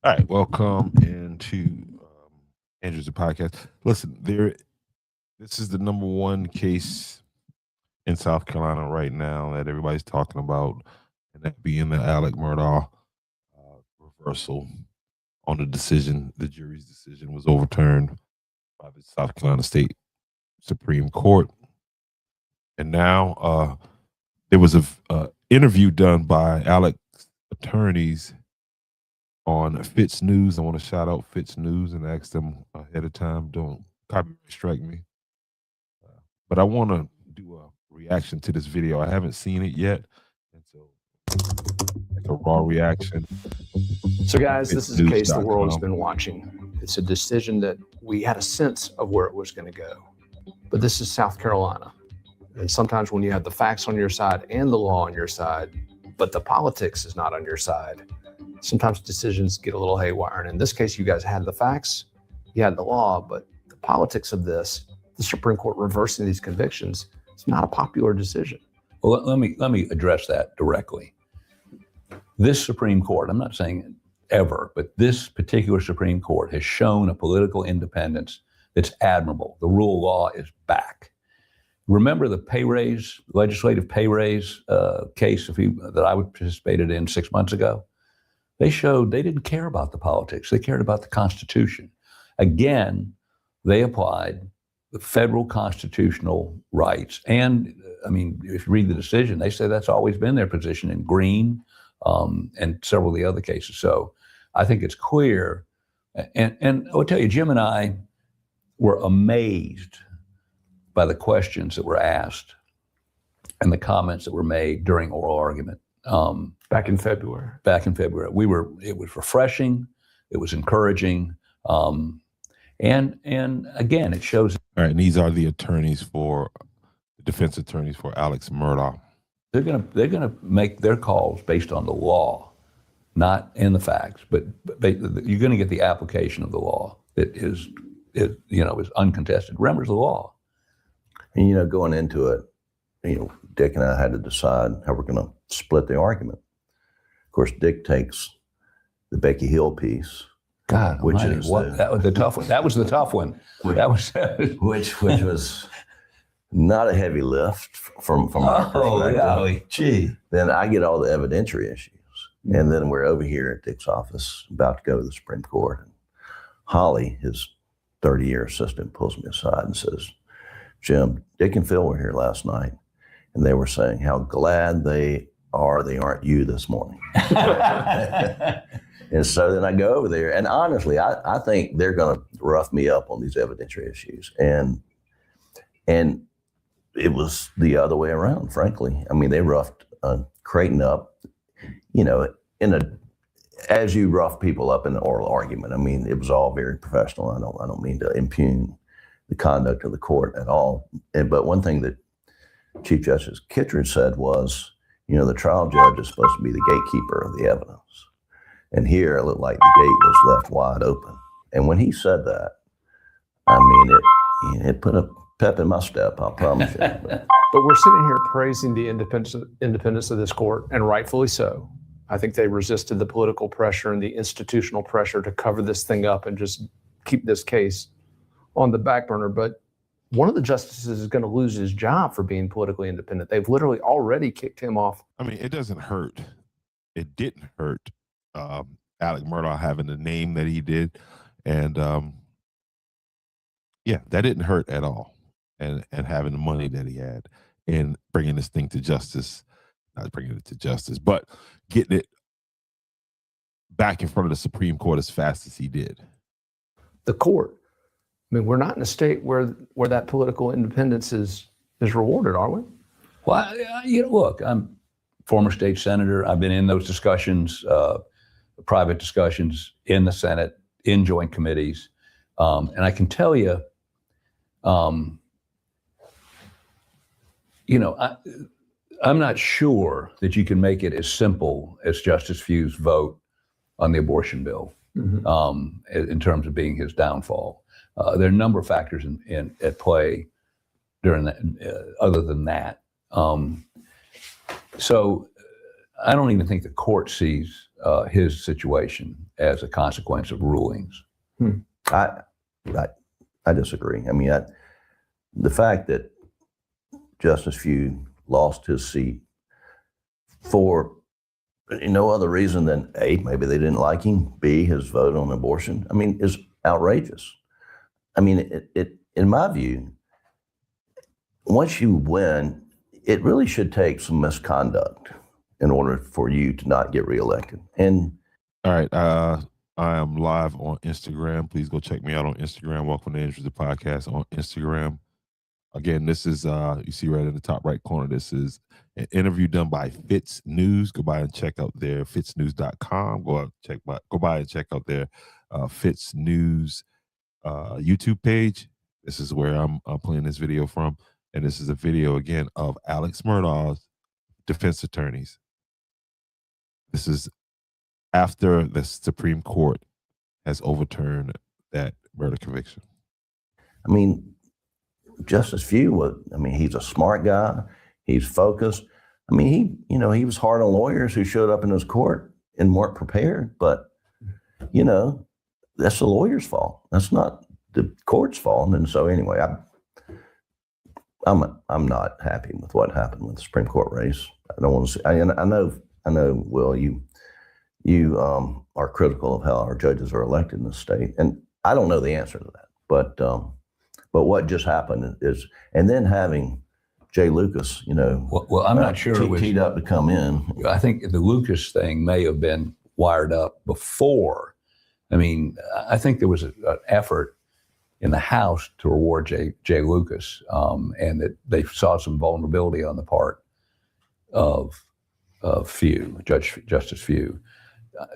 All right, welcome into Andrew's podcast. Listen, this is the number one case in South Carolina right now that everybody's talking about, and that being the Alec Murdaugh reversal on the decision. The jury's decision was overturned by the South Carolina State Supreme Court, and now there was a interview done by Alec's attorneys on FITSNews. I want to shout out FITSNews and ask them ahead of time, don't copyright strike me. But I want to do a reaction to this video. I haven't seen it yet, and so like a raw reaction. So guys, this is a case the world has been watching. It's a decision that we had a sense of where it was going to go. But this is South Carolina. And sometimes when you have the facts on your side and the law on your side, but the politics is not on your side, sometimes decisions get a little haywire. And in this case, you guys had the facts, you had the law, but the politics of this, the Supreme Court reversing these convictions, it's not a popular decision. Well, let me address that directly. This Supreme Court, I'm not saying ever, but this particular Supreme Court has shown a political independence that's admirable. The rule of law is back. Remember the pay raise, legislative pay raise case that I participated in 6 months ago? They showed they didn't care about the politics. They cared about the Constitution. Again, they applied the federal constitutional rights. And I mean, if you read the decision, they say that's always been their position in Green and several of the other cases. So I think it's clear. And I will tell you, Jim and I were amazed by the questions that were asked and the comments that were made during oral argument. Back in February. It was refreshing. It was encouraging. And again, it shows. All right, and these are the defense attorneys for Alex Murdaugh. They're gonna make their calls based on the law, not in the facts. But you're going to get the application of the law that is uncontested. Remember the law. And going into it, Dick and I had to decide how we're going to split the argument. Of course, Dick takes the Becky Hill piece. God, which almighty, is that was the tough one. That was the tough one. which was not a heavy lift from our perspective. Yeah, gee. Then I get all the evidentiary issues, and then we're over here at Dick's office about to go to the Supreme Court. And Holly, his 30-year assistant, pulls me aside and says, "Jim, Dick and Phil were here last night, and they were saying how glad they aren't you this morning." And so then I go over there, and honestly, I think they're going to rough me up on these evidentiary issues. And it was the other way around, frankly. I mean, they roughed Creighton up, as you rough people up in an oral argument. I mean, it was all very professional. I don't mean to impugn the conduct of the court at all. But one thing that Chief Justice Kittredge said was, the trial judge is supposed to be the gatekeeper of the evidence. And here it looked like the gate was left wide open. And when he said that, I mean, it put a pep in my step, I promise you. But we're sitting here praising the independence of this court, and rightfully so. I think they resisted the political pressure and the institutional pressure to cover this thing up and just keep this case on the back burner. But one of the justices is going to lose his job for being politically independent. They've literally already kicked him off. I mean, it doesn't hurt. It didn't hurt Alec Murdaugh having the name that he did. And that didn't hurt at all. And having the money that he had and bringing this thing to justice, not bringing it to justice, but getting it back in front of the Supreme Court as fast as he did. The court. I mean, we're not in a state where that political independence is rewarded, are we? Well, look, I'm former state senator. I've been in those discussions, private discussions in the Senate, in joint committees. And I can tell you, I'm not sure that you can make it as simple as Justice Few's vote on the abortion bill in terms of being his downfall. There are a number of factors at play during that, other than that. So I don't even think the court sees his situation as a consequence of rulings. I disagree. I mean, the fact that Justice Few lost his seat for no other reason than A, maybe they didn't like him, B, his vote on abortion, I mean, is outrageous. I mean, it in my view, once you win, it really should take some misconduct in order for you to not get reelected. And all right, I am live on Instagram. Please go check me out on Instagram. Welcome to Andrews the Podcast on Instagram. Again, this is you see right in the top right corner. This is an interview done by FITSNews. Go by and check out their FITSNews.com. Go by and check out their FITSNews YouTube page. This is where I'm playing this video from, and this is a video again of Alex Murdaugh's defense attorneys. This is after the Supreme Court has overturned that murder conviction. I mean, Justice Few he's a smart guy. He's focused. I mean, he was hard on lawyers who showed up in his court and weren't prepared, but, that's the lawyer's fault. That's not the court's fault. And so anyway, I'm not happy with what happened with the Supreme Court race. I don't want to see, I know, Will, you are critical of how our judges are elected in the state. And I don't know the answer to that, but what just happened is, and then having Jay Lucas, well, I'm not sure it was teed up to come in. I think the Lucas thing may have been wired up before. I mean, I think there was an effort in the House to reward Jay Lucas, and that they saw some vulnerability on the part of Justice Few.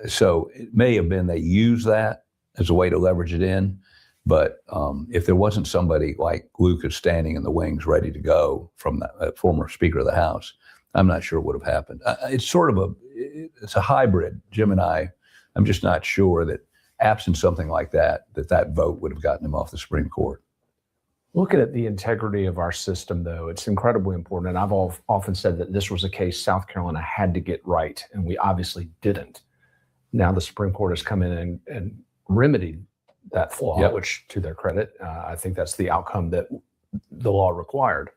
So it may have been they used that as a way to leverage it in. But if there wasn't somebody like Lucas standing in the wings ready to go from the former Speaker of the House, I'm not sure what would have happened. It's sort of it's a hybrid. Jim and I'm just not sure that absent something like that vote would have gotten him off the Supreme Court. Looking at the integrity of our system, though, it's incredibly important. And I've often said that this was a case South Carolina had to get right, and we obviously didn't. Now the Supreme Court has come in and remedied that flaw, Yep. which, to their credit, I think that's the outcome that the law required.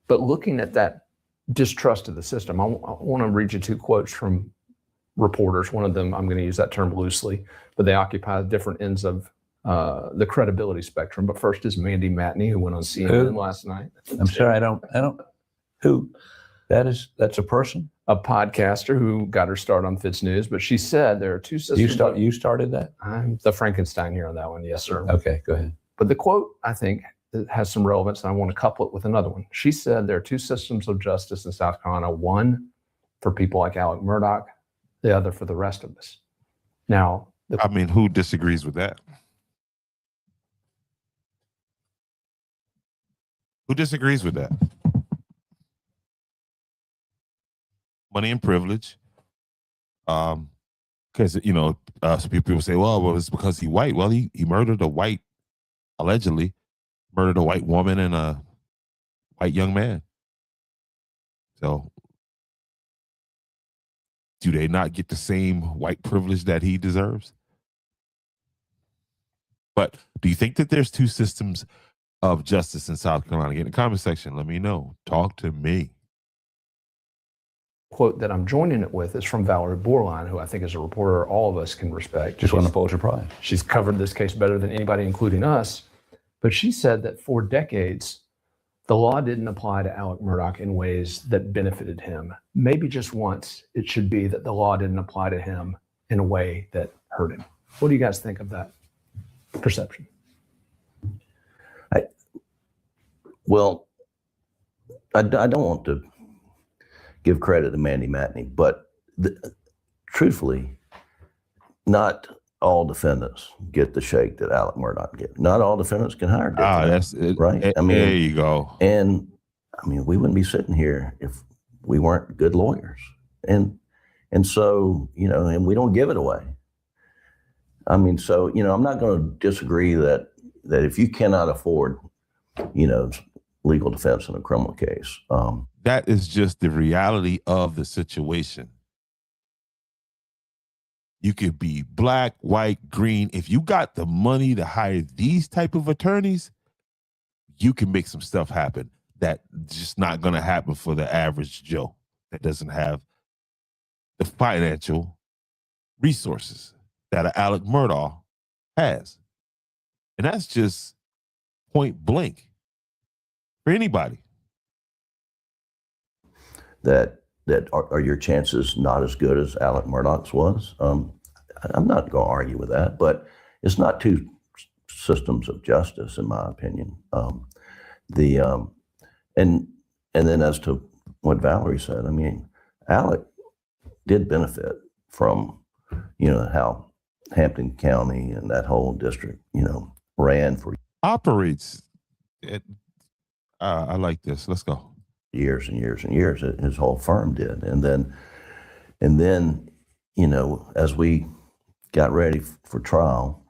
But looking at that distrust of the system, I want to read you two quotes from reporters. One of them, I'm going to use that term loosely, but they occupy different ends of the credibility spectrum. But first is Mandy Matney, who went on CNN last night. I'm sorry, I don't. Who? That's a person? A podcaster who got her start on FITSNews, but she said there are two systems. You started that? I'm the Frankenstein here on that one. Yes, sir. Okay, go ahead. But the quote, I think, has some relevance, and I want to couple it with another one. She said there are two systems of justice in South Carolina, one for people like Alex Murdaugh, the other for the rest of us. Now, who disagrees with that? Who disagrees with that? Money and privilege. Because, some people say, well, it's because he's white. Well, he murdered allegedly murdered a white woman and a white young man. So do they not get the same white privilege that he deserves? But do you think that there's two systems of justice in South Carolina? Get in the comment section. Let me know. Talk to me. Quote that I'm joining it with is from Valerie Borline, who I think is a reporter all of us can respect. Just won the Pulitzer Prize. She's covered this case better than anybody, including us. But she said that for decades, the law didn't apply to Alex Murdaugh in ways that benefited him. Maybe just once it should be that the law didn't apply to him in a way that hurt him. What do you guys think of that perception? I don't want to give credit to Mandy Matney, but truthfully, not all defendants get the shake that Alex Murdaugh get. Not all defendants can hire That's it, right. There you go. And we wouldn't be sitting here if we weren't good lawyers. And so, and we don't give it away. I'm not going to disagree that if you cannot afford, legal defense in a criminal case, that is just the reality of the situation. You could be black, white, green. If you got the money to hire these type of attorneys, you can make some stuff happen that just not going to happen for the average Joe that doesn't have the financial resources that Alec Murdaugh has. And that's just point blank for anybody. That are your chances not as good as Alec Murdaugh's was? I'm not going to argue with that, but it's not two systems of justice, in my opinion. And then as to what Valerie said, I mean, Alec did benefit from, how Hampton County and that whole district, ran for Operates. I like this. Let's go. years and years and years. His whole firm did, and then, as we got ready for trial,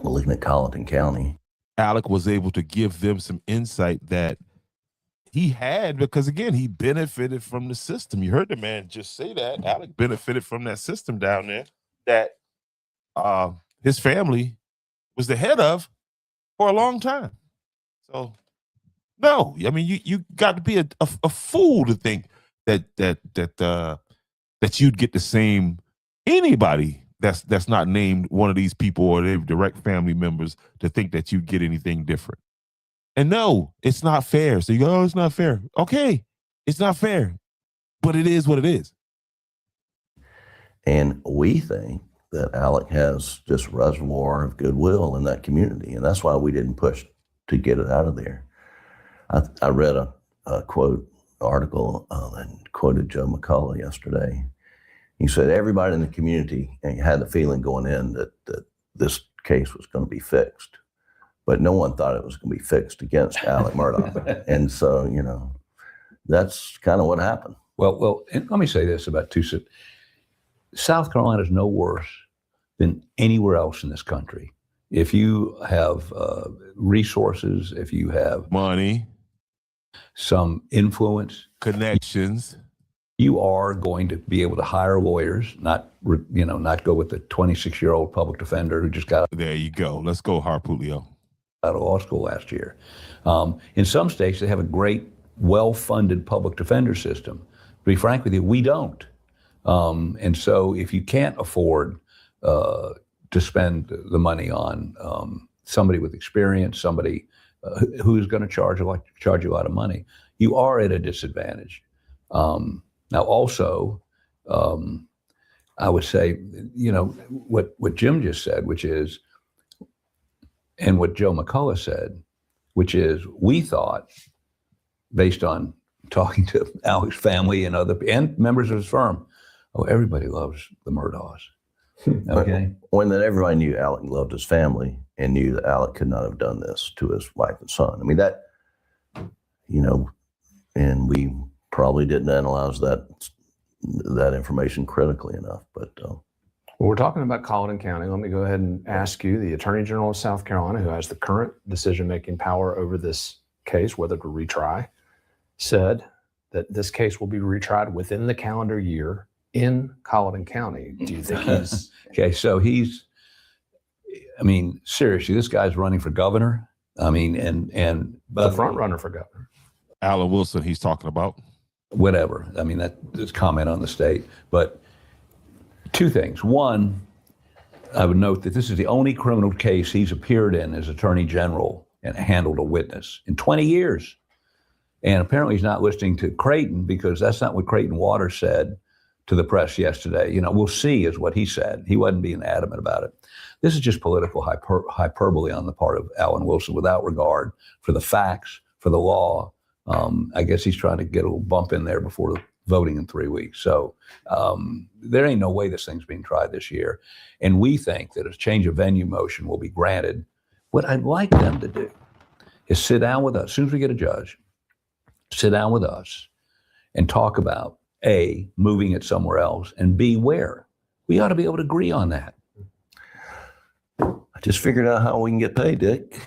we're looking at Colleton County. Alec was able to give them some insight that he had because, again, he benefited from the system. You heard the man just say that. Alec benefited from that system down there that his family was the head of for a long time. So, no, I mean, you got to be a fool to think that you'd get the same anybody that's not named one of these people or their direct family members to think that you'd get anything different. And no, it's not fair. So you go, oh, it's not fair. Okay, it's not fair, but it is what it is. And we think that Alec has this reservoir of goodwill in that community, and that's why we didn't push to get it out of there. I read a quote article and quoted Joe McCullough yesterday. He said everybody in the community had the feeling going in that this case was going to be fixed, but no one thought it was going to be fixed against Alec Murdaugh. And so, that's kind of what happened. Well, and let me say this about South Carolina is no worse than anywhere else in this country. If you have resources, if you have money, some influence, connections, you are going to be able to hire lawyers, not go with the 26-year-old public defender who just got. There you go. Let's go, Harpulio. Out of law school last year. In some states, they have a great, well-funded public defender system. To be frank with you, we don't. And so if you can't afford to spend the money on somebody with experience, somebody who's going to charge you a lot of money, you are at a disadvantage. Now, also, I would say, what Jim just said, which is, and what Joe McCullough said, which is, we thought, based on talking to Alec's family and members of his firm, everybody loves the Murdaughs. Okay. When everybody knew Alec loved his family and knew that Alec could not have done this to his wife and son. I mean, that, and we probably didn't analyze that information critically enough. But well, we're talking about Colleton County. Let me go ahead and ask you, the Attorney General of South Carolina, who has the current decision-making power over this case, whether to retry, said that this case will be retried within the calendar year in Colleton County. Do you think he's... Okay, so seriously, this guy's running for governor. And the front runner for governor. Alan Wilson, he's talking about. Whatever. That's comment on the state. But two things. One, I would note that this is the only criminal case he's appeared in as Attorney General and handled a witness in 20 years. And apparently he's not listening to Creighton, because that's not what Creighton Waters said to the press yesterday. We'll see is what he said. He wasn't being adamant about it. This is just political hyperbole on the part of Alan Wilson without regard for the facts, for the law. I guess he's trying to get a little bump in there before the voting in 3 weeks. So there ain't no way this thing's being tried this year. And we think that a change of venue motion will be granted. What I'd like them to do is sit down with us, as soon as we get a judge, sit down with us and talk about A, moving it somewhere else, and B, where. We ought to be able to agree on that. I just figured out how we can get paid, Dick.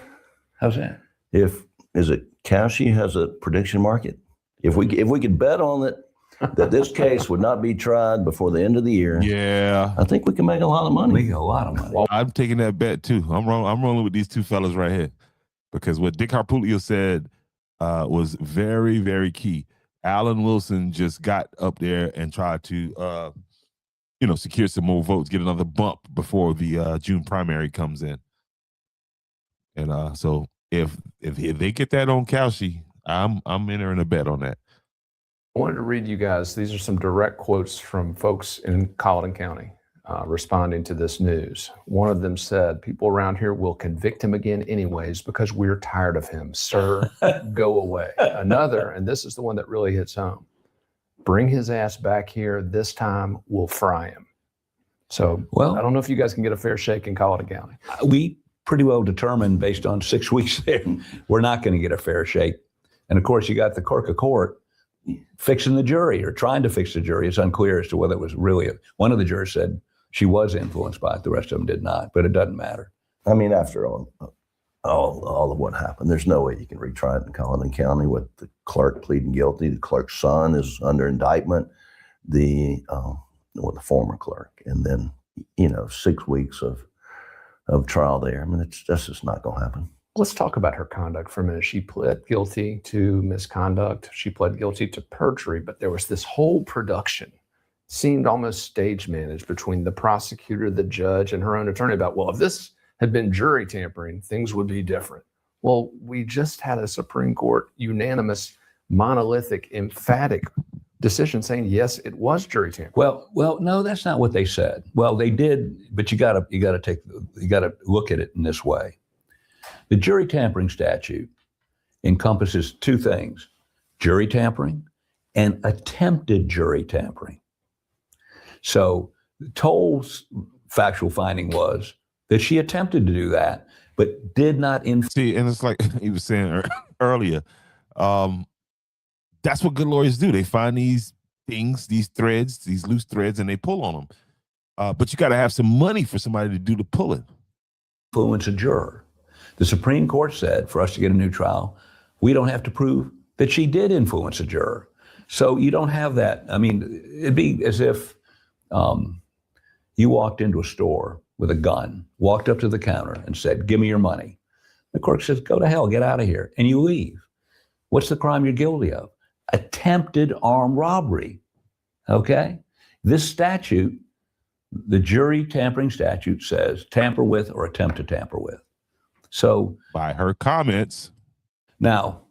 How's that? Is it Cauchy has a prediction market? If we could bet on it that this case would not be tried before the end of the year, Yeah, I think we can make a lot of money. Make a lot of money. I'm taking that bet too. I'm rolling with these two fellas right here, because what Dick Harpulio said was very, very key. Alan Wilson just got up there and tried to, secure some more votes, get another bump before the June primary comes in. And so if they get that on Cauchy, I'm entering a bet on that. I wanted to read you guys, these are some direct quotes from folks in Colleton County responding to this news. One of them said, "People around here will convict him again anyways because we're tired of him. Sir, go away." Another, and this is the one that really hits home, "Bring his ass back here. This time we'll fry him." So I don't know if you guys can get a fair shake in Colleton County. We pretty well determined based on 6 weeks there, we're not going to get a fair shake. And of course, you got the clerk of court fixing the jury or trying to fix the jury. It's unclear as to whether it was really one of the jurors said she was influenced by it. The rest of them did not, but it doesn't matter. I mean, after all of what happened, there's no way you can retry it in Colleton County with the clerk pleading guilty. The clerk's son is under indictment, the former clerk, and then 6 weeks of trial there. I mean, that's just not going to happen. Let's talk about her conduct for a minute. She pled guilty to misconduct. She pled guilty to perjury, but there was this whole production, seemed almost stage managed, between the prosecutor, the judge, and her own attorney about, well, if this had been jury tampering, things would be different. Well, we just had a Supreme Court unanimous, monolithic, emphatic decision saying, yes, it was jury tampering. Well, no, that's not what they said. Well, they did, but you got to look at it in this way. The jury tampering statute encompasses two things: jury tampering and attempted jury tampering. So Toll's factual finding was that she attempted to do that, but did not See, and it's like he was saying earlier, that's what good lawyers do. They find these things, these threads, these loose threads, and they pull on them. But you got to have some money for somebody to do the pulling. influence a juror. The Supreme Court said for us to get a new trial, we don't have to prove that she did influence a juror. So you don't have that. I mean, it'd be as if you walked into a store with a gun, walked up to the counter and said, "Give me your money." The clerk says, "Go to hell, get out of here," and you leave. What's the crime you're guilty of? Attempted armed robbery, okay? This statute, the jury tampering statute, says tamper with or attempt to tamper with. So by her comments. Now,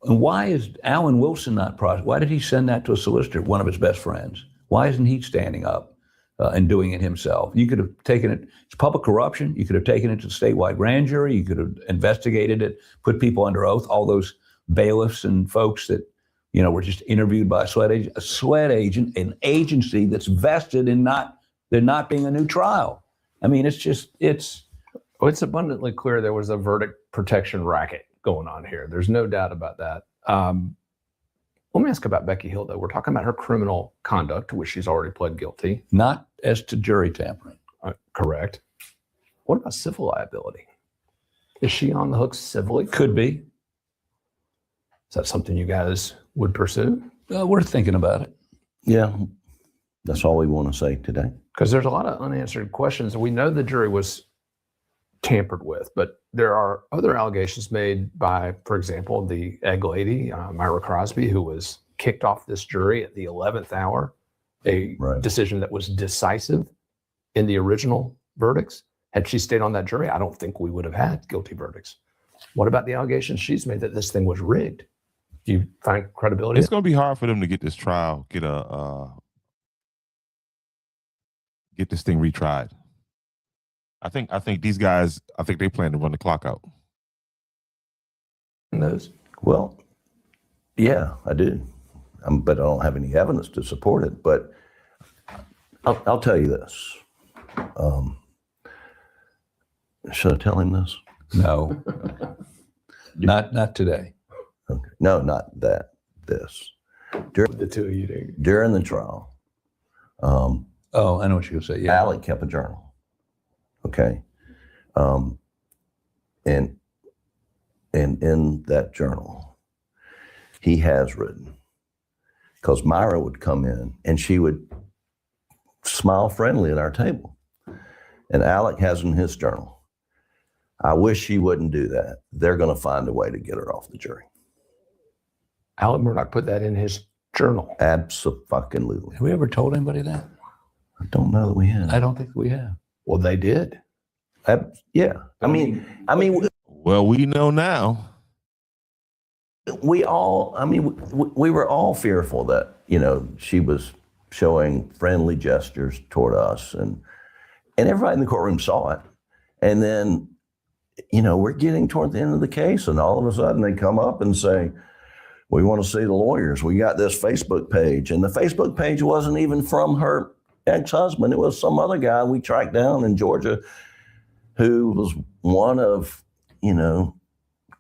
and why is Alan Wilson not prosecuted? Why did he send that to a solicitor, one of his best friends? Why isn't he standing up and doing it himself? You could have taken it, it's public corruption. You could have taken it to the statewide grand jury. You could have investigated it, put people under oath, all those bailiffs and folks that, were just interviewed by a sweat agent, an agency that's vested in there not being a new trial. I mean, it's abundantly clear there was a verdict protection racket going on here. There's no doubt about that. Let me ask about Becky Hill, though. We're talking about her criminal conduct, to which she's already pled guilty. Not as to jury tampering. Correct. What about civil liability? Is she on the hook civilly? Could be. Is that something you guys would pursue? We're thinking about it. Yeah, that's all we want to say today. Because there's a lot of unanswered questions. We know the jury was tampered with, but there are other allegations made by, for example, the egg lady, Myra Crosby, who was kicked off this jury at the 11th hour, a decision that was decisive in the original verdicts. Had she stayed on that jury, I don't think we would have had guilty verdicts. What about the allegations she's made that this thing was rigged? Do you find credibility? It's going to be hard for them to get this trial, get this thing retried. I think these guys, they plan to run the clock out. Those? Well, yeah, I do. But I don't have any evidence to support it. But I'll tell you this. Should I tell him this? No, not today. Okay. No, not that. This. The two of you. During the trial. I know what you're going to say. Yeah. Alec kept a journal. Okay. And in that journal, he has written, because Myra would come in and she would smile friendly at our table. And Alec has in his journal, I wish she wouldn't do that. They're going to find a way to get her off the jury. Alec Murdaugh put that in his journal. Abso-fucking-lutely. Have we ever told anybody that? I don't know that we have. I don't think we have. Well, they did. Yeah. I mean, Well, we know now. we were all fearful that, she was showing friendly gestures toward us, and everybody in the courtroom saw it. And then, we're getting toward the end of the case, and all of a sudden they come up and say, we want to see the lawyers. We got this Facebook page. And the Facebook page wasn't even from her ex-husband. It was some other guy we tracked down in Georgia who was one of,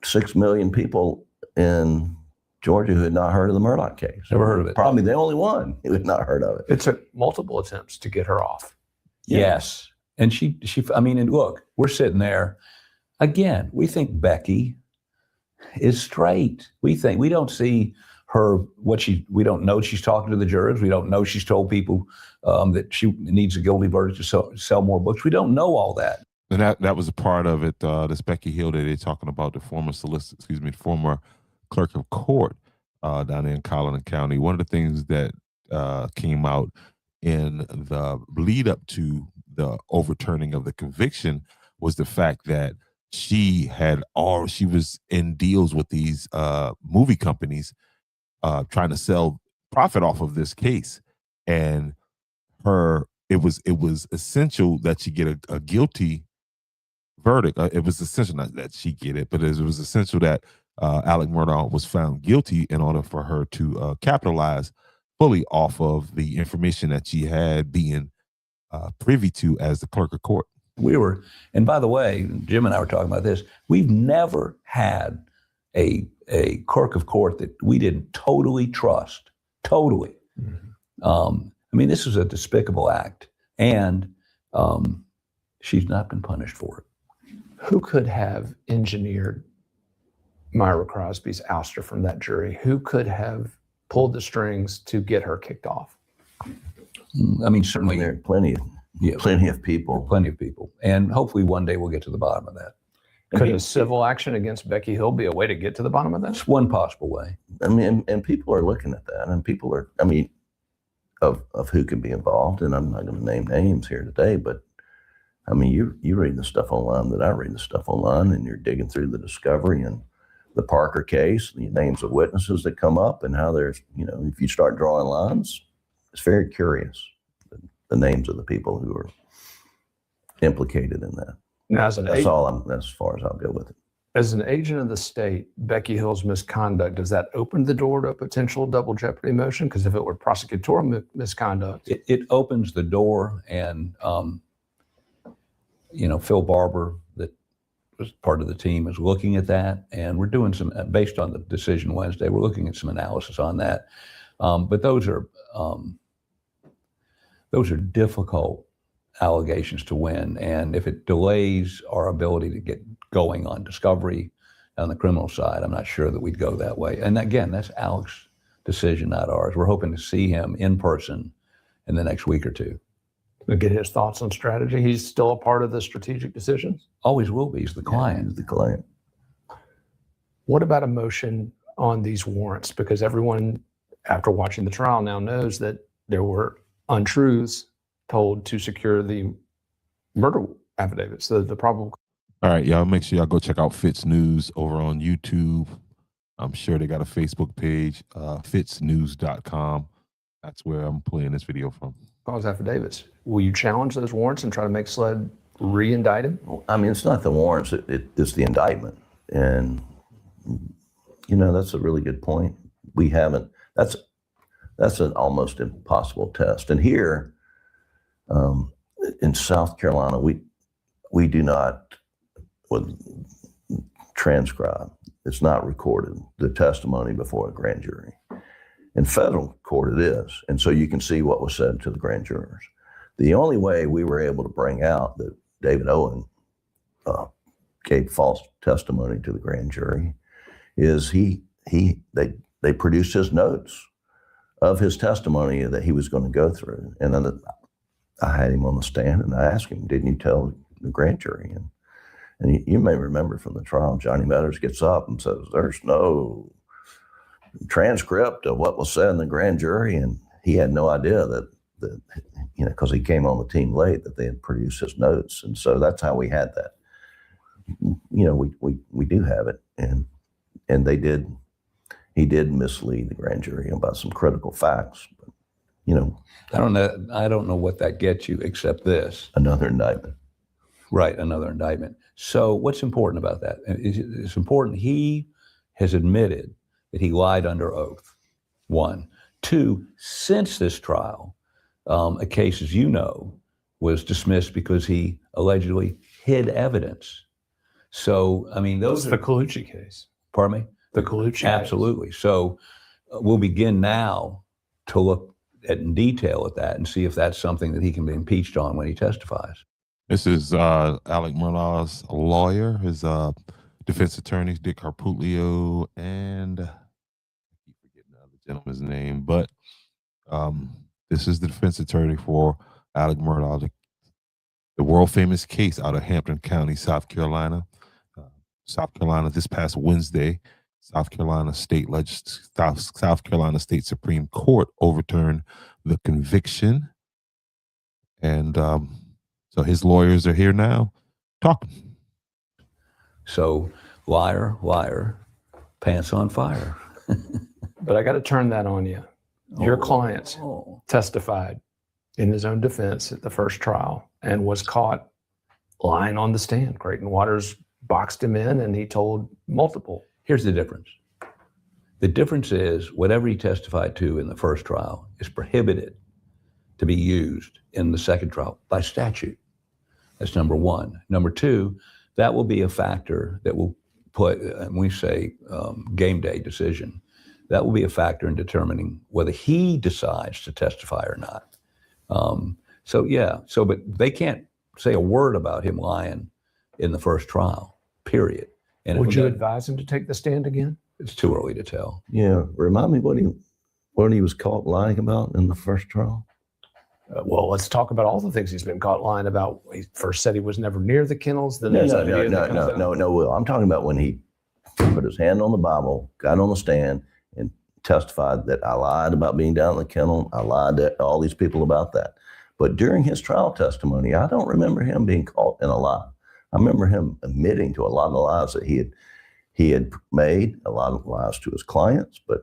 6 million people in Georgia who had not heard of the Murdaugh case. Never heard of it. Probably the only one who had not heard of it. It took multiple attempts to get her off. Yes. And and look, we're sitting there. Again, we think Becky is straight. We don't see her, we don't know she's talking to the jurors. We don't know she's told people that she needs a guilty verdict to sell more books. We don't know all that. And that was a part of it. This Becky Hill that they're talking about, the former clerk of court down in Collin County. One of the things that came out in the lead up to the overturning of the conviction was the fact that she was in deals with these movie companies trying to sell profit off of this case, and it was essential that she get a guilty verdict. It was essential, not that she get it, but it was essential that Alec Murdaugh was found guilty in order for her to capitalize fully off of the information that she had being privy to as the clerk of court. And by the way, Jim and I were talking about this, we've never had a clerk of court that we didn't totally trust. Totally. Mm-hmm. This is a despicable act, and she's not been punished for it. Who could have engineered Myra Crosby's ouster from that jury? Who could have pulled the strings to get her kicked off? Certainly there are plenty of people. Plenty of people. And hopefully one day we'll get to the bottom of that. Could a civil action against Becky Hill be a way to get to the bottom of that? That's one possible way. And people are looking at that, and people are, of who can be involved, and I'm not going to name names here today, but you read the stuff online that I read the stuff online, and you're digging through the discovery and the Parker case, the names of witnesses that come up, and how there's, if you start drawing lines, it's very curious, the names of the people who are implicated in that. Now, that's as far as I'll go with it. As an agent of the state, Becky Hill's misconduct, does that open the door to a potential double jeopardy motion? Because if it were prosecutorial misconduct, it opens the door, and Phil Barber, that was part of the team, is looking at that, and we're doing some, based on the decision Wednesday, we're looking at some analysis on that. But those are difficult allegations to win, and if it delays our ability to get going on discovery on the criminal side, I'm not sure that we'd go that way. And again, that's Alec's decision, not ours. We're hoping to see him in person in the next week or two. We'll get his thoughts on strategy. He's still a part of the strategic decisions? Always will be. He's the client. He's the client. What about a motion on these warrants? Because everyone, after watching the trial, now knows that there were untruths told to secure the murder affidavits, the probable. All right, y'all, make sure y'all go check out FITSNews over on YouTube. I'm sure they got a Facebook page, FITSNews.com. That's where I'm playing this video from. Cause affidavits. Will you challenge those warrants and try to make SLED re-indict him? It's not the warrants, it's the indictment. And, that's a really good point. We haven't, that's an almost impossible test. And here in South Carolina, we do not transcribe. It's not recorded, the testimony before a grand jury. In federal court, it is. And so you can see what was said to the grand jurors. The only way we were able to bring out that David Owen gave false testimony to the grand jury is they produced his notes of his testimony that he was going to go through. And then I had him on the stand and I asked him, didn't you tell the grand jury? And you may remember from the trial, Johnny Meadows gets up and says, there's no transcript of what was said in the grand jury. And he had no idea that because he came on the team late, that they had produced his notes. And so that's how we had that. We do have it. And he did mislead the grand jury about some critical facts. But, I don't know what that gets you except this. Another indictment. Right, another indictment. So what's important about that? It's important he has admitted that he lied under oath, 1. 2, since this trial, a case, as you know, was dismissed because he allegedly hid evidence. So, I mean, those are the Colucci case. Pardon me? The Colucci Absolutely. Case. So we'll begin now to look in detail at that and see if that's something that he can be impeached on when he testifies. This is Alec Murdaugh's lawyer, his defense attorneys, Dick Harputlio, and I keep forgetting the other gentleman's name, but this is the defense attorney for Alec Murdaugh, the world famous case out of Hampton County, South Carolina. This past Wednesday, South Carolina State Supreme Court overturned the conviction, and so his lawyers are here now talking. So liar, liar, pants on fire. But I got to turn that on you. Your client testified in his own defense at the first trial and was caught lying on the stand. Creighton Waters boxed him in and he told multiple. Here's the difference. The difference is whatever he testified to in the first trial is prohibited to be used in the second trial by statute. That's number 1. Number 2, that will be a factor that will put, and we say game day decision, that will be a factor in determining whether he decides to testify or not. But they can't say a word about him lying in the first trial, period. And would you advise him to take the stand again? It's too early to tell. Yeah, remind me what he was caught lying about in the first trial. Well, let's talk about all the things he's been caught lying about. He first said he was never near the kennels. Then No, Will. I'm talking about when he put his hand on the Bible, got on the stand, and testified that I lied about being down in the kennel. I lied to all these people about that. But during his trial testimony, I don't remember him being caught in a lie. I remember him admitting to a lot of the lies that he had made, a lot of lies to his clients. But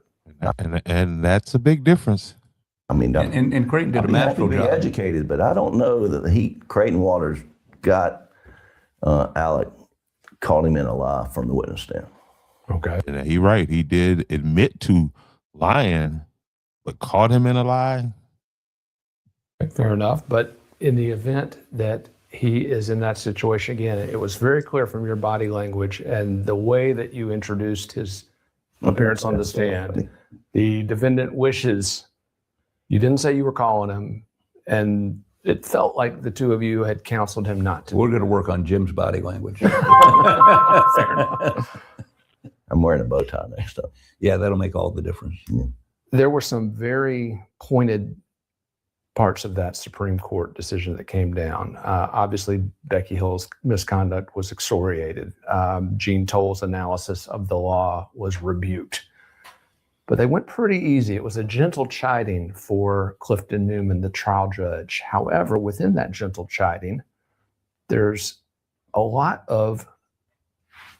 and that's a big difference. I mean, and Creighton did a masterful job. Educated, but I don't know that Creighton Waters got Alec, caught him in a lie from the witness stand. Okay. And he's right. He did admit to lying, but caught him in a lie. Fair enough. But in the event that he is in that situation again, it was very clear from your body language and the way that you introduced his appearance on the stand. The defendant wishes, you didn't say you were calling him, and it felt like the two of you had counseled him not to. We're going to work on Jim's body language. Fair enough. I'm wearing a bow tie next up. Yeah, that'll make all the difference. Yeah. There were some very pointed parts of that Supreme Court decision that came down. Obviously, Becky Hill's misconduct was excoriated. Gene Toll's analysis of the law was rebuked. But they went pretty easy. It was a gentle chiding for Clifton Newman, the trial judge. However, within that gentle chiding, there's a lot of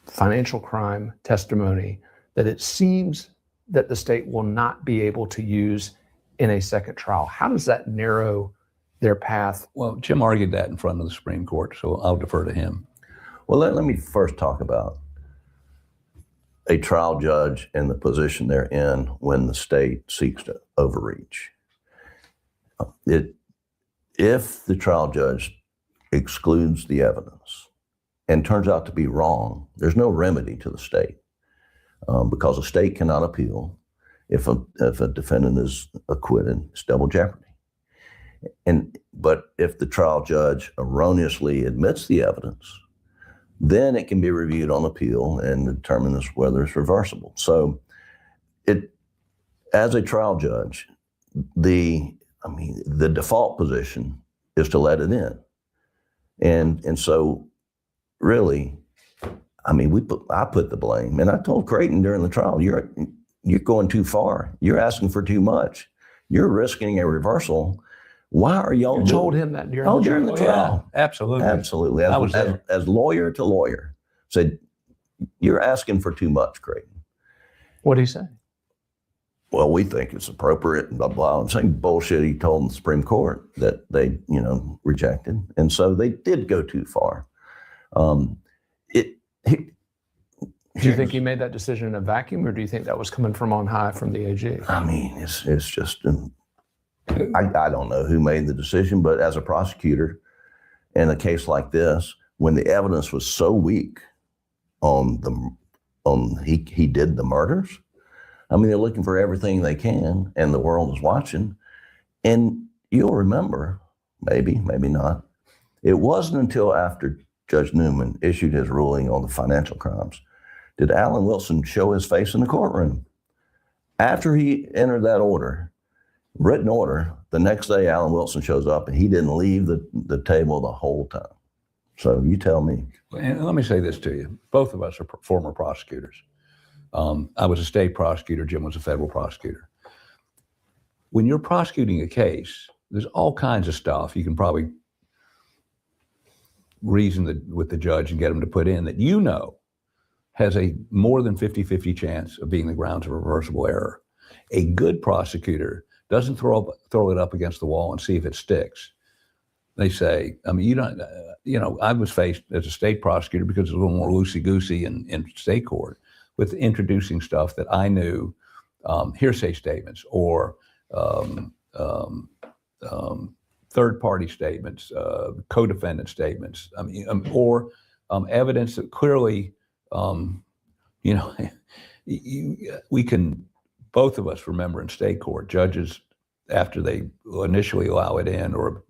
financial crime testimony that it seems that the state will not be able to use in a second trial. How does that narrow their path? Well, Jim argued that in front of the Supreme Court, so I'll defer to him. Well, let me first talk about a trial judge and the position they're in when the state seeks to overreach. If the trial judge excludes the evidence and turns out to be wrong, there's no remedy to the state because the state cannot appeal. If a defendant is acquitted, it's double jeopardy. But if the trial judge erroneously admits the evidence, then it can be reviewed on appeal and determine whether it's reversible. So as a trial judge, the default position is to let it in. And so really, I put the blame, and I told Creighton during the trial, you're going too far. You're asking for too much. You're risking a reversal. Why are y'all You told him that during the trial? Yeah, absolutely. Absolutely. I was there. As lawyer to lawyer, said, you're asking for too much, Creighton. What did he say? Well, we think it's appropriate, and blah, blah. I'm saying bullshit he told the Supreme Court that they, rejected. And so they did go too far. Do you think he made that decision in a vacuum, or do you think that was coming from on high from the AG? It's just, I don't know who made the decision, but as a prosecutor in a case like this, when the evidence was so weak he did the murders, they're looking for everything they can, and the world is watching. And you'll remember, maybe not, it wasn't until after Judge Newman issued his ruling on the financial crimes did Alan Wilson show his face in the courtroom. After he entered that order, written order, the next day Alan Wilson shows up, and he didn't leave the table the whole time. So you tell me. And let me say this to you. Both of us are former prosecutors. I was a state prosecutor. Jim was a federal prosecutor. When you're prosecuting a case, there's all kinds of stuff you can probably reason with the judge and get him to put in that has a more than 50-50 chance of being the grounds of reversible error. A good prosecutor doesn't throw it up against the wall and see if it sticks. They say, I was faced as a state prosecutor, because it was a little more loosey-goosey in state court, with introducing stuff that I knew, hearsay statements or third-party statements, co-defendant statements, or evidence that clearly, we can, both of us remember in state court, judges, after they initially allow it in, or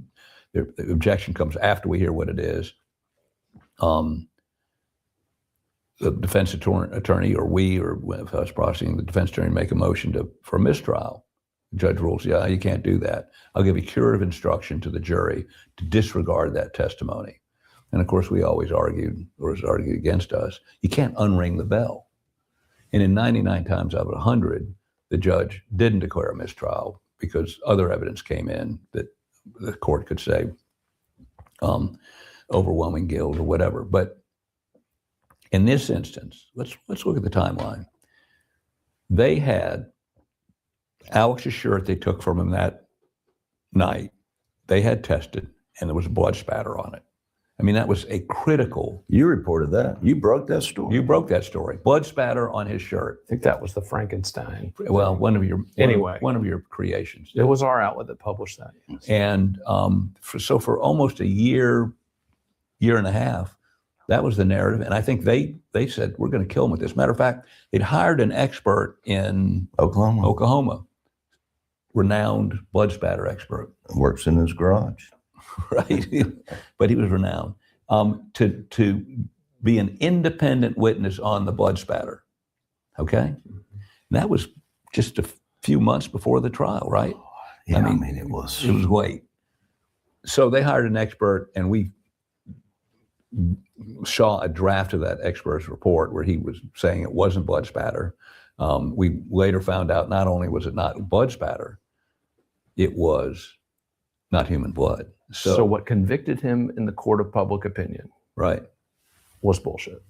the objection comes after we hear what it is, the defense attorney, or we, or if I was prosecuting, the defense attorney make a motion for a mistrial. The judge rules, yeah, you can't do that. I'll give a curative instruction to the jury to disregard that testimony. And of course, we always argued, or it was argued against us, you can't unring the bell. And in 99 times out of 100, the judge didn't declare a mistrial because other evidence came in that the court could say overwhelming guilt or whatever. But in this instance, let's look at the timeline. They had Alex's shirt they took from him that night. They had tested, and there was blood spatter on it. That was a critical. You reported that. You broke that story. You broke that story. Blood spatter on his shirt. I think that was the Frankenstein. Well, one of your creations. It was our outlet that published that. And for almost a year and a half, that was the narrative. And I think they said, we're going to kill him with this. Matter of fact, they'd hired an expert in Oklahoma, renowned blood spatter expert. Works in his garage. Right, but he was renowned, to be an independent witness on the blood spatter. Okay, and that was just a few months before the trial, right? Yeah, it was late. So they hired an expert, and we saw a draft of that expert's report where he was saying it wasn't blood spatter. We later found out not only was it not blood spatter, it was not human blood. So what convicted him in the court of public opinion, right, was bullshit,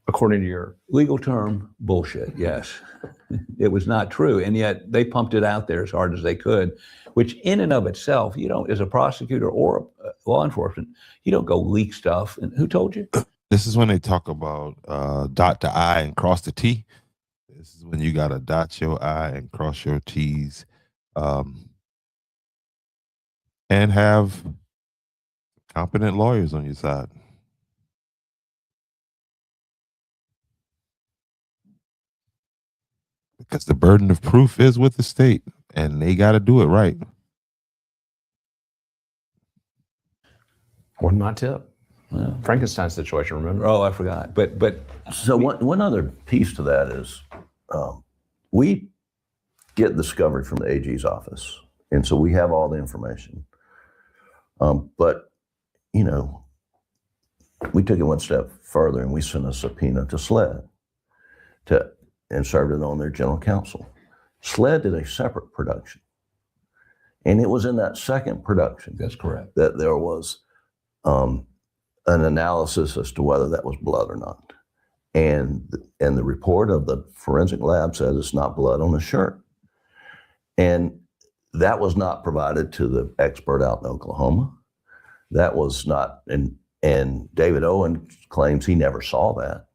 according to your legal term, bullshit. Yes, it was not true, and yet they pumped it out there as hard as they could, which in and of itself, as a prosecutor or law enforcement, you don't go leak stuff. And who told you? This is when they talk about dot the I and cross the T. This is when you got to dot your I and cross your T's. And have competent lawyers on your side. Because the burden of proof is with the state, and they got to do it right. Wasn't my tip. Yeah. Frankenstein situation, remember? Oh, I forgot. But so one other piece to that is we get discovery from the AG's office. And so we have all the information. But, you know, we took it one step further and we sent a subpoena to SLED and served it on their general counsel. SLED did a separate production. And it was in that second production. That's correct. That there was an analysis as to whether that was blood or not. And the report of the forensic lab says it's not blood on the shirt. And that was not provided to the expert out in Oklahoma. That was not, and David Owen claims he never saw that.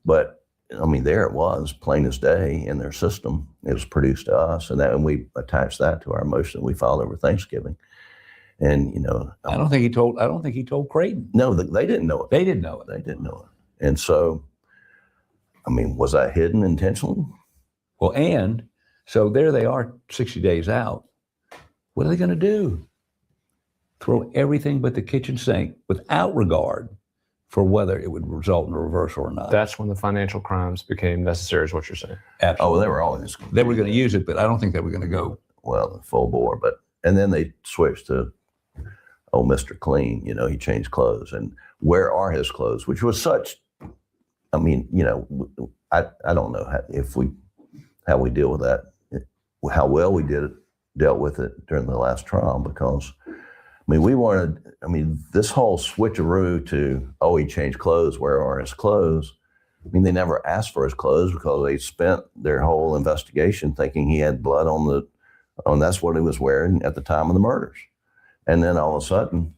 But I mean, there it was, plain as day in their system. It was produced to us, and we attached that to our motion that we filed over Thanksgiving. And you know, I don't think he told Creighton. No, they didn't know it. They didn't know it. They didn't know it. And so, I mean, was that hidden intentionally? Well, and so there they are 60 days out. What are they going to do? Throw everything but the kitchen sink without regard for whether it would result in a reversal or not. That's when the financial crimes became necessary, is what you're saying. Absolutely. Oh, well, they were always. They were going to use it, but I don't think they were going to go. Well, full bore. And then they switched to, oh, Mr. Clean, you know, he changed clothes. And where are his clothes? Which was such, I mean, you know, I don't know how we deal with that, how well we dealt with it during the last trial, because I mean, this whole switcheroo to, oh, he changed clothes, where are his clothes? I mean, they never asked for his clothes because they spent their whole investigation thinking he had blood on that's what he was wearing at the time of the murders. And then all of a sudden,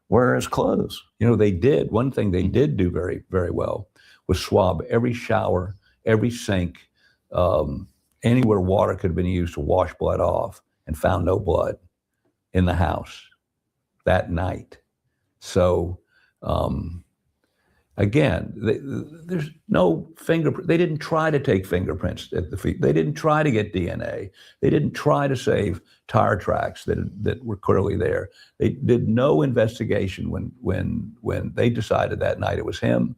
where are his clothes? You know, one thing they did do very, very well was swab every shower, every sink, anywhere water could have been used to wash blood off, and found no blood in the house that night. So, again, there's no fingerprint. They didn't try to take fingerprints at the feet. They didn't try to get DNA. They didn't try to save tire tracks that were clearly there. They did no investigation when they decided that night it was him.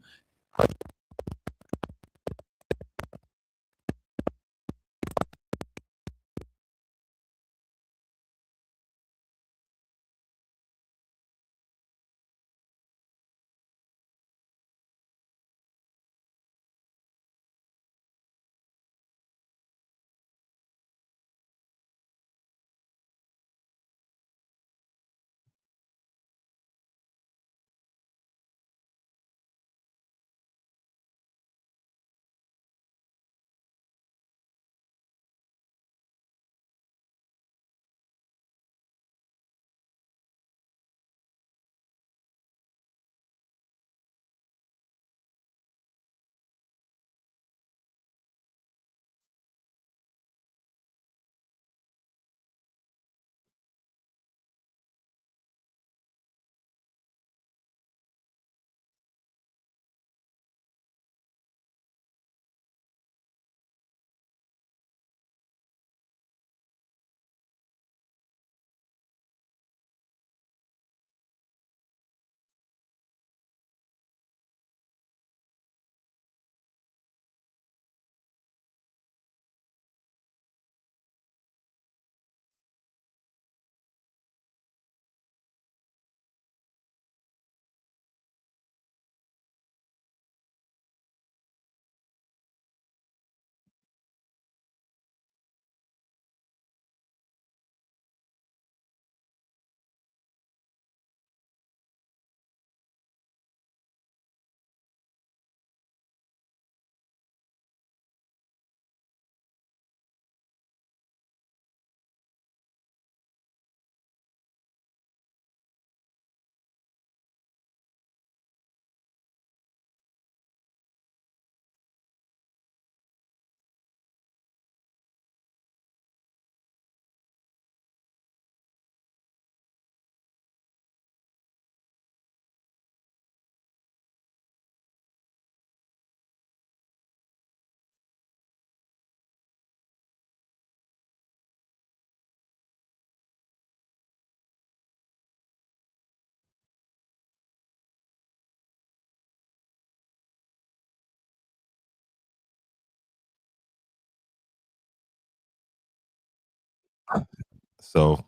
So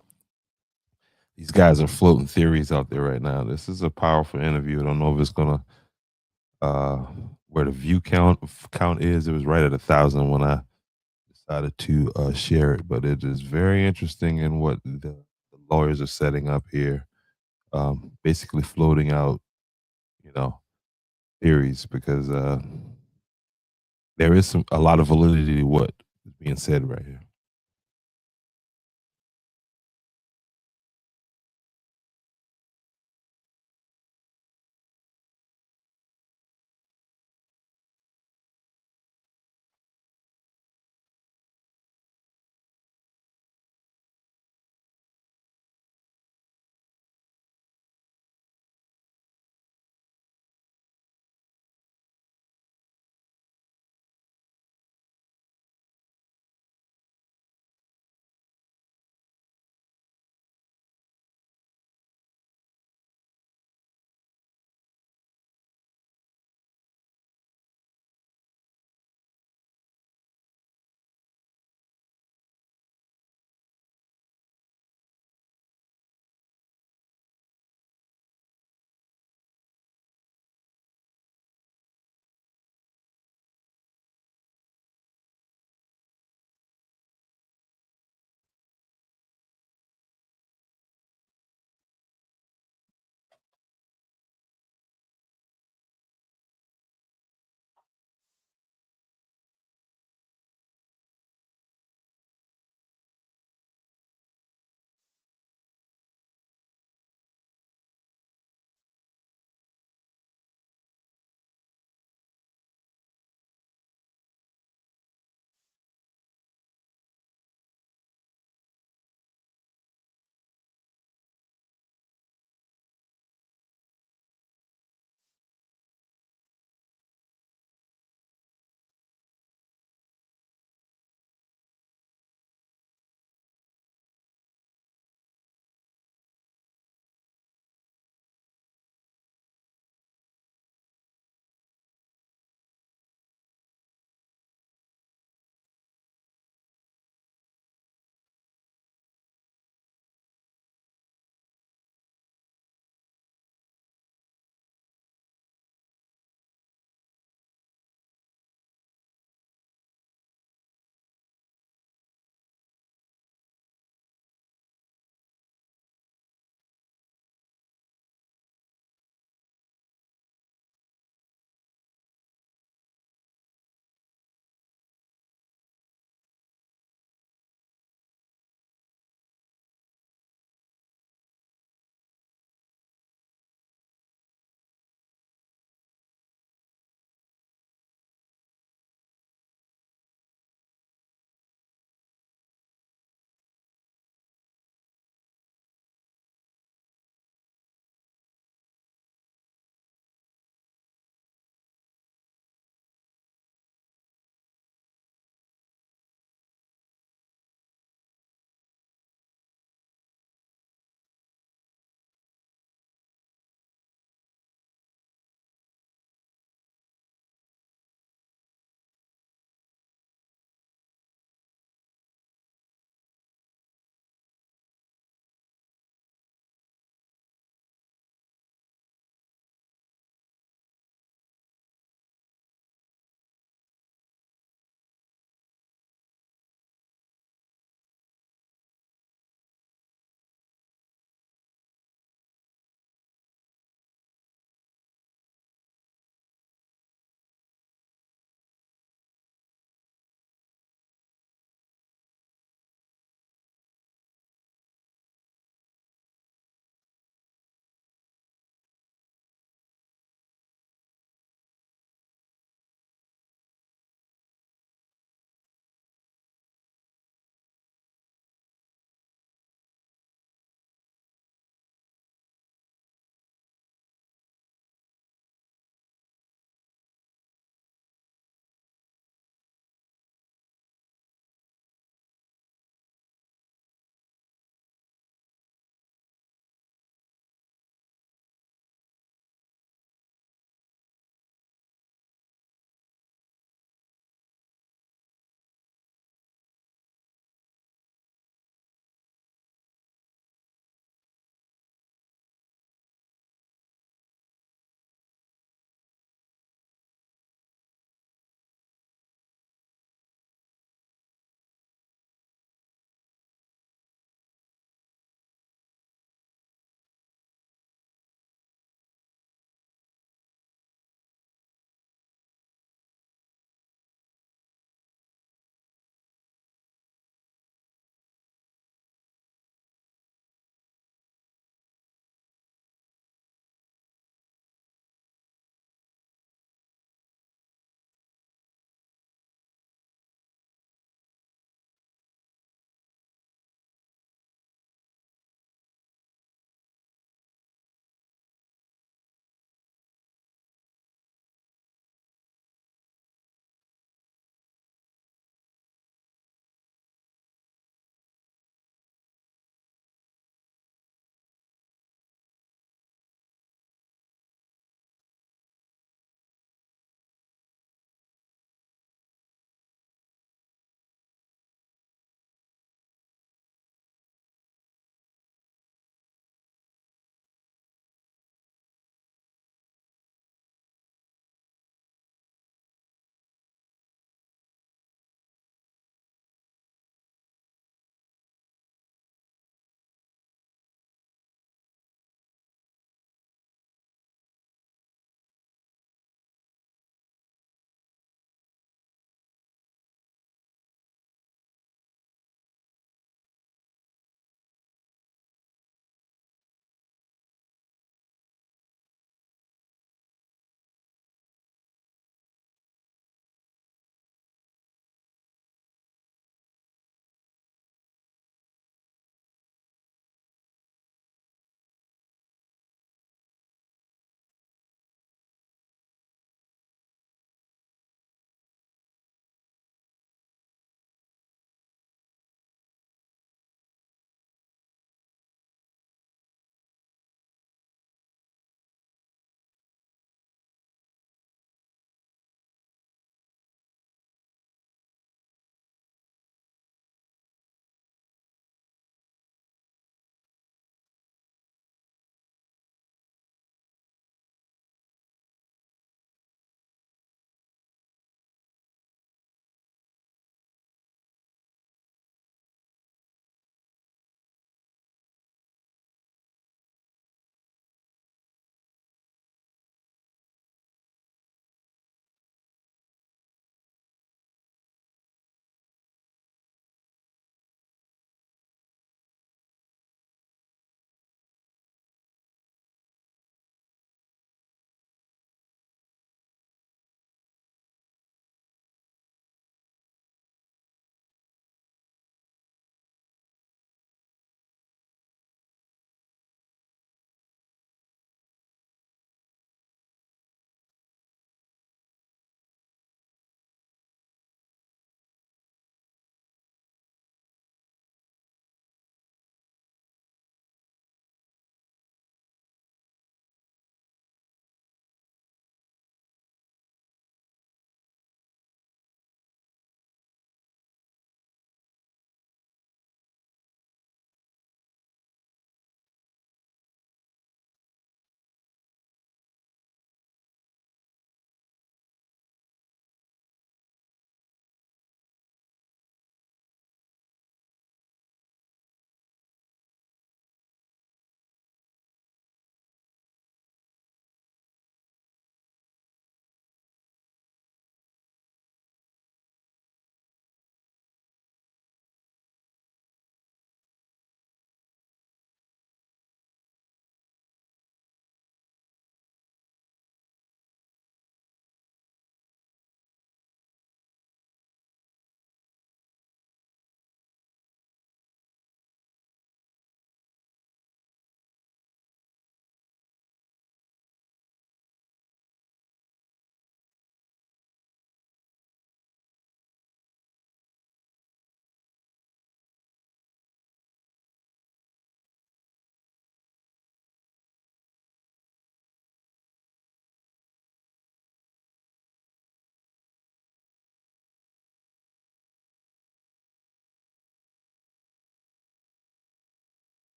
these guys are floating theories out there right now. This is a powerful interview. I don't know if it's gonna where the view count is. It was right at 1,000 when I decided to share it, but it is very interesting in what the lawyers are setting up here. Basically floating out, you know, theories because there is a lot of validity to what is being said right here.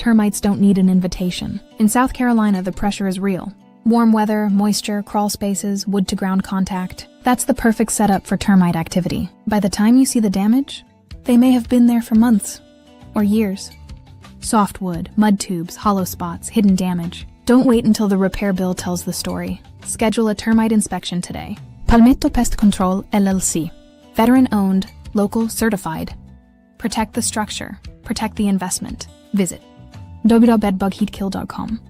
termites don't need an invitation. In South Carolina, the pressure is real. Warm weather, moisture, crawl spaces, wood-to-ground contact. That's the perfect setup for termite activity. By the time you see the damage, they may have been there for months or years. Softwood, mud tubes, hollow spots, hidden damage. Don't wait until the repair bill tells the story. Schedule a termite inspection today. Palmetto Pest Control, LLC. Veteran-owned, local, certified. Protect the structure. Protect the investment. Visit www.bedbugheatkill.com.